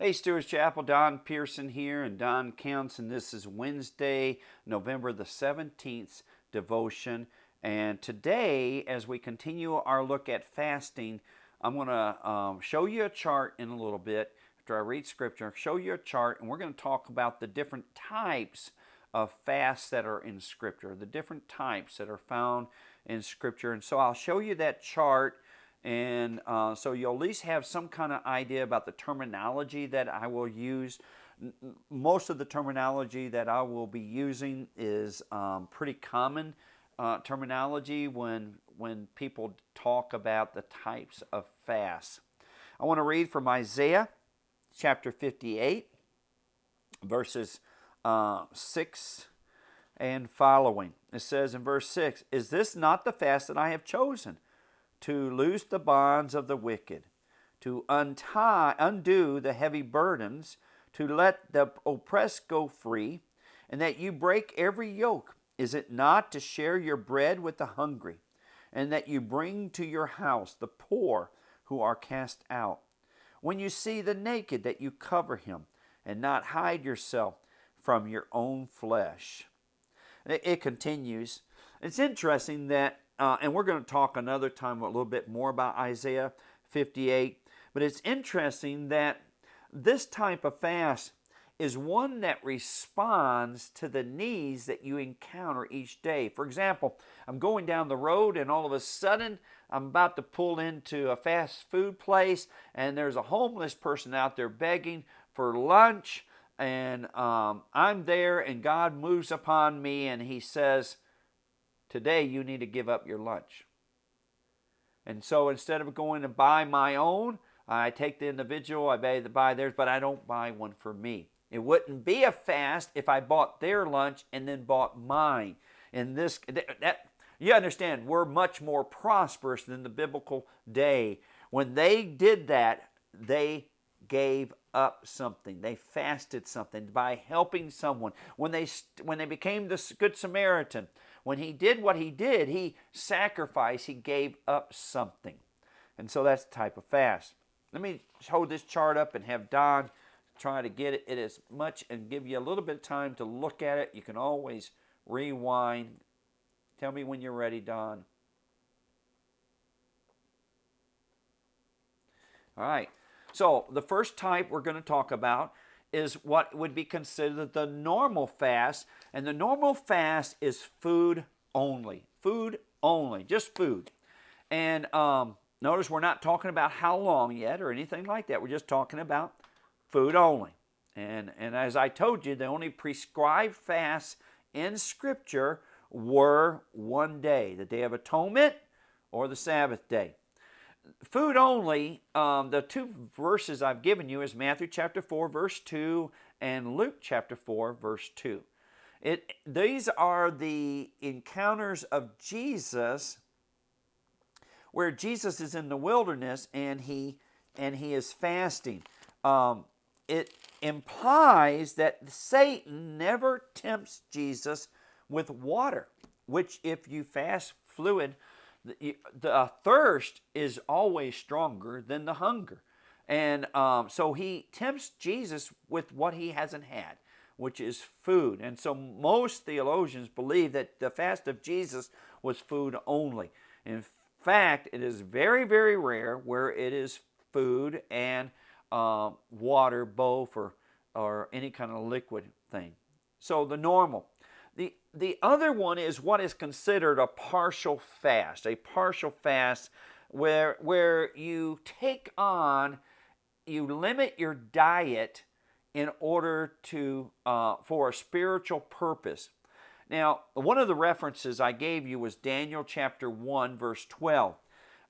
Hey, Stewart's Chapel, Don Pierson here, and Don Counts, and this is Wednesday, November the 17th devotion. And today, as we continue our look at fasting, I'm going to show you a chart in a little bit. After I read scripture, show you a chart, and we're going to talk about the different types of fasts that are in scripture, the different types that are found in scripture. And so I'll show you that chart. And so you'll at least have some kind of idea about the terminology that I will use. Most of the terminology that I will be using is pretty common terminology when people talk about the types of fasts. I want to read from Isaiah chapter 58, verses 6 and following. It says in verse 6, "Is this not the fast that I have chosen? To loose the bonds of the wicked, to undo the heavy burdens, to let the oppressed go free, and that you break every yoke? Is it not to share your bread with the hungry, and that you bring to your house the poor who are cast out? When you see the naked, that you cover him, and not hide yourself from your own flesh." It continues. It's interesting that and we're going to talk another time a little bit more about Isaiah 58. But it's interesting that this type of fast is one that responds to the needs that you encounter each day. For example, I'm going down the road and all of a sudden I'm about to pull into a fast food place and there's a homeless person out there begging for lunch. And I'm there and God moves upon me and He says, "Today you need to give up your lunch." And so instead of going to buy my own, I take the individual, I buy theirs, but I don't buy one for me. It wouldn't be a fast if I bought their lunch and then bought mine. In this, you understand, we're much more prosperous than the biblical day. When they did that, they gave up something. They fasted something by helping someone. When they became the Good Samaritan, when he did what he did, he sacrificed, he gave up something. And so that's the type of fast. Let me hold this chart up and have Don try to get it as much and give you a little bit of time to look at it. You can always rewind. Tell me when you're ready, Don. All right. So the first type we're going to talk about is what would be considered the normal fast. And the normal fast is food only. Food only. Just food. And notice we're not talking about how long yet or anything like that. We're just talking about food only. And as I told you, the only prescribed fasts in Scripture were one day. The Day of Atonement or the Sabbath day. Food only, the two verses I've given you is Matthew chapter 4, verse 2, and Luke chapter 4, verse 2. These are the encounters of Jesus where Jesus is in the wilderness and he is fasting. It implies that Satan never tempts Jesus with water, which if you fast fluid, the thirst is always stronger than the hunger. And so he tempts Jesus with what he hasn't had, which is food. And so most theologians believe that the fast of Jesus was food only. In fact, it is very, very rare where it is food and water, both, or any kind of liquid thing. So the normal. The other one is what is considered a partial fast. A partial fast where you limit your diet in order to for a spiritual purpose. Now, one of the references I gave you was Daniel chapter 1, verse 12.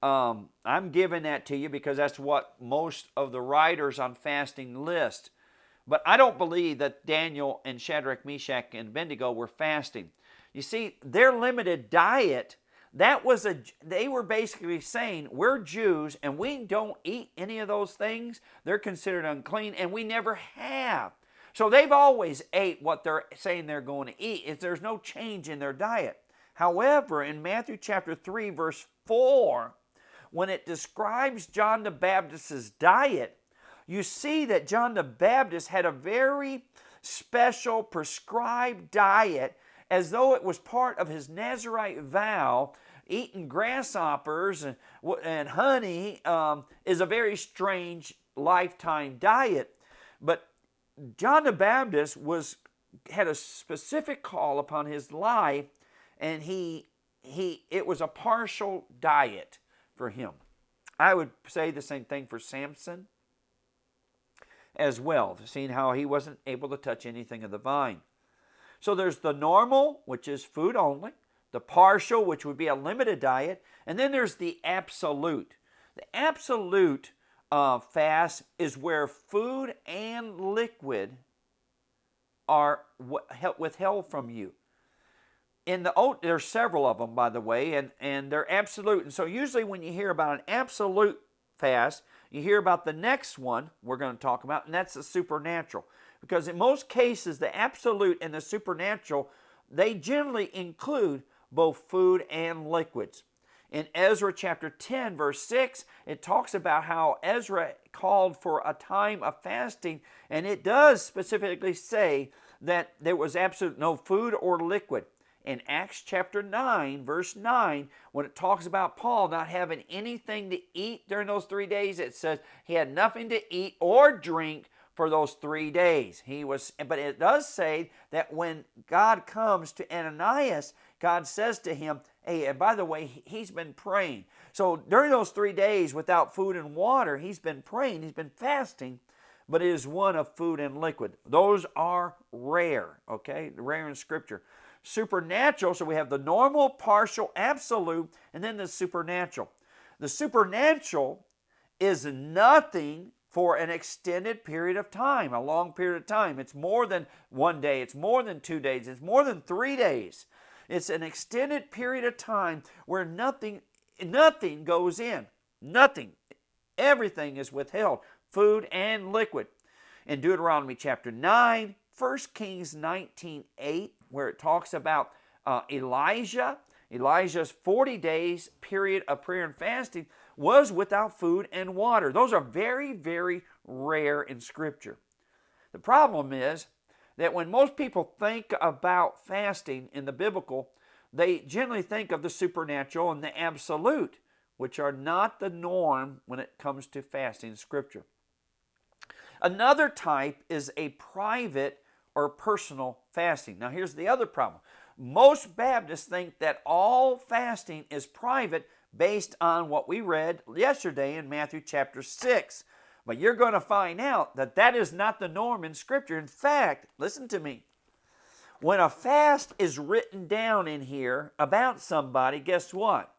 I'm giving that to you because that's what most of the writers on fasting list. But I don't believe that Daniel and Shadrach, Meshach, and Abednego were fasting. You see, their limited diet, they were basically saying, we're Jews and we don't eat any of those things. They're considered unclean and we never have. So they've always ate what they're saying they're going to eat. There's no change in their diet. However, in Matthew chapter 3, verse 4, when it describes John the Baptist's diet, you see that John the Baptist had a very special prescribed diet as though it was part of his Nazarite vow. Eating grasshoppers and honey is a very strange lifetime diet. But John the Baptist had a specific call upon his life, and it was a partial diet for him. I would say the same thing for Samson as well, seeing how he wasn't able to touch anything of the vine. So there's the normal, which is food only, the partial, which would be a limited diet, and then there's the absolute. The absolute fast is where food and liquid are withheld from you. There's several of them, by the way, and they're absolute. And so usually when you hear about an absolute fast, you hear about the next one we're going to talk about, and that's the supernatural. Because in most cases, the absolute and the supernatural, they generally include both food and liquids. In Ezra chapter 10, verse 6, it talks about how Ezra called for a time of fasting, and it does specifically say that there was absolute no food or liquid. In Acts chapter 9, verse 9, when it talks about Paul not having anything to eat during those 3 days, it says he had nothing to eat or drink for those 3 days. But it does say that when God comes to Ananias, God says to him, hey, and by the way, he's been praying. So during those 3 days without food and water, he's been praying, he's been fasting, but it is one of food and liquid. Those are rare, okay? Rare in Scripture. Supernatural, so we have the normal, partial, absolute, and then the supernatural. The supernatural is nothing for an extended period of time, a long period of time. It's more than 1 day, it's more than 2 days, it's more than 3 days. It's an extended period of time where nothing goes in. Nothing. Everything is withheld, food and liquid. In Deuteronomy chapter 9, 1 Kings 19:8, where it talks about Elijah's 40 days period of prayer and fasting was without food and water. Those are very, very rare in Scripture. The problem is that when most people think about fasting in the biblical, they generally think of the supernatural and the absolute, which are not the norm when it comes to fasting in Scripture. Another type is a private or personal fasting. Now here's the other problem. Most Baptists think that all fasting is private based on what we read yesterday in Matthew chapter 6. But you're going to find out that that is not the norm in Scripture. In fact, listen to me. When a fast is written down in here about somebody, guess what?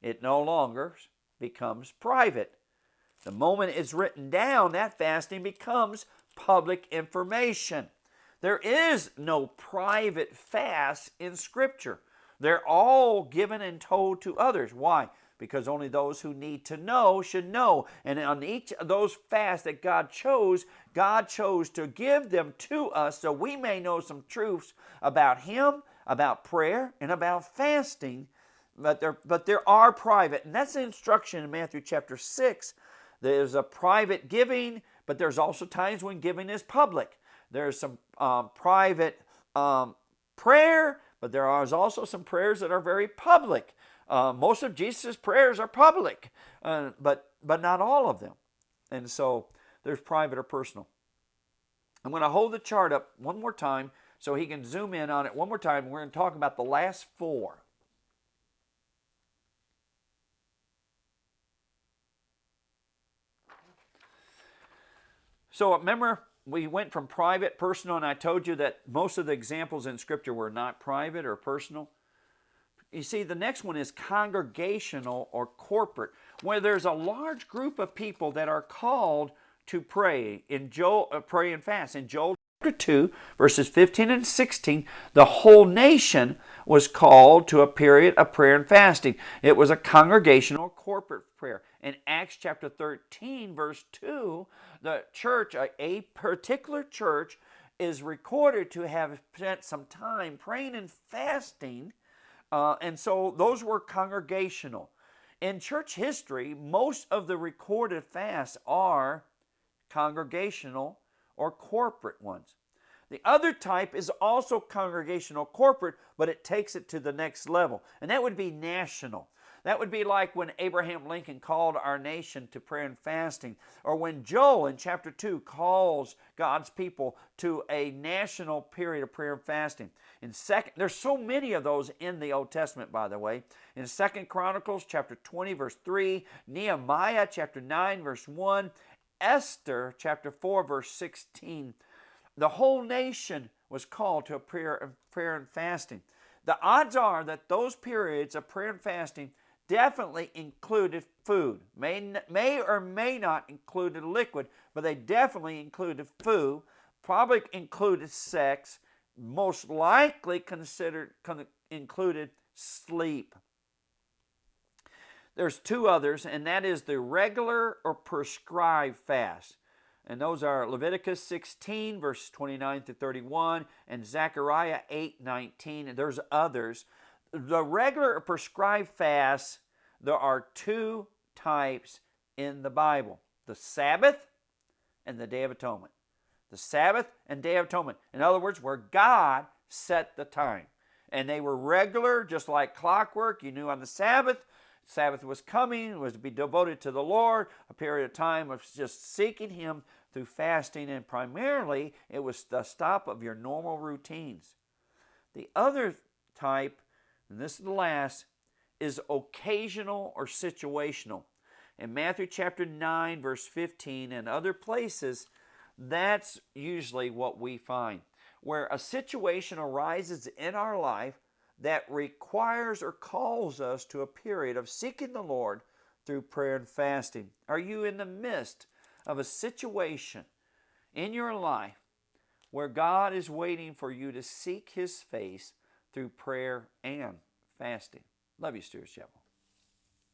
It no longer becomes private. The moment it's written down, that fasting becomes public information. There is no private fast in Scripture. They're all given and told to others. Why? Because only those who need to know should know. And on each of those fasts that God chose to give them to us so we may know some truths about Him, about prayer, and about fasting. But there are private. And that's the instruction in Matthew chapter 6. There's a private giving, but there's also times when giving is public. There's some private prayer, but there is also some prayers that are very public. Most of Jesus' prayers are public, but not all of them. And so there's private or personal. I'm going to hold the chart up one more time so he can zoom in on it one more time. We're going to talk about the last four. So remember, we went from private, personal, and I told you that most of the examples in Scripture were not private or personal. You see, the next one is congregational or corporate, where there's a large group of people that are called to pray pray and fast. In Joel chapter 2, verses 15 and 16, the whole nation was called to a period of prayer and fasting. It was a congregational corporate prayer. In Acts chapter 13, verse 2, the church, a particular church, is recorded to have spent some time praying and fasting, and so those were congregational. In church history, most of the recorded fasts are congregational or corporate ones. The other type is also congregational corporate, but it takes it to the next level, and that would be national. That would be like when Abraham Lincoln called our nation to prayer and fasting, or when Joel in chapter 2 calls God's people to a national period of prayer and fasting. There's so many of those in the Old Testament, by the way. In 2 Chronicles chapter 20, verse 3, Nehemiah chapter 9, verse 1, Esther chapter 4, verse 16, the whole nation was called to a prayer and fasting. The odds are that those periods of prayer and fasting definitely included food. May or may not included liquid, but they definitely included food, probably included sex, most likely included sleep. There's two others, and that is the regular or prescribed fast. And those are Leviticus 16, verse 29 to 31, and Zechariah 8:19. And there's others. The regular or prescribed fasts, there are two types in the Bible: the Sabbath and the Day of Atonement. The Sabbath and Day of Atonement. In other words, where God set the time. And they were regular, just like clockwork. You knew on the Sabbath was coming, was to be devoted to the Lord, a period of time of just seeking Him through fasting, and primarily it was the stop of your normal routines. The other type, and this is the last, is occasional or situational. In Matthew chapter 9, verse 15, and other places, that's usually what we find, where a situation arises in our life that requires or calls us to a period of seeking the Lord through prayer and fasting. Are you in the midst of a situation in your life where God is waiting for you to seek His face through prayer and fasting? Love you, Stuart Chapel.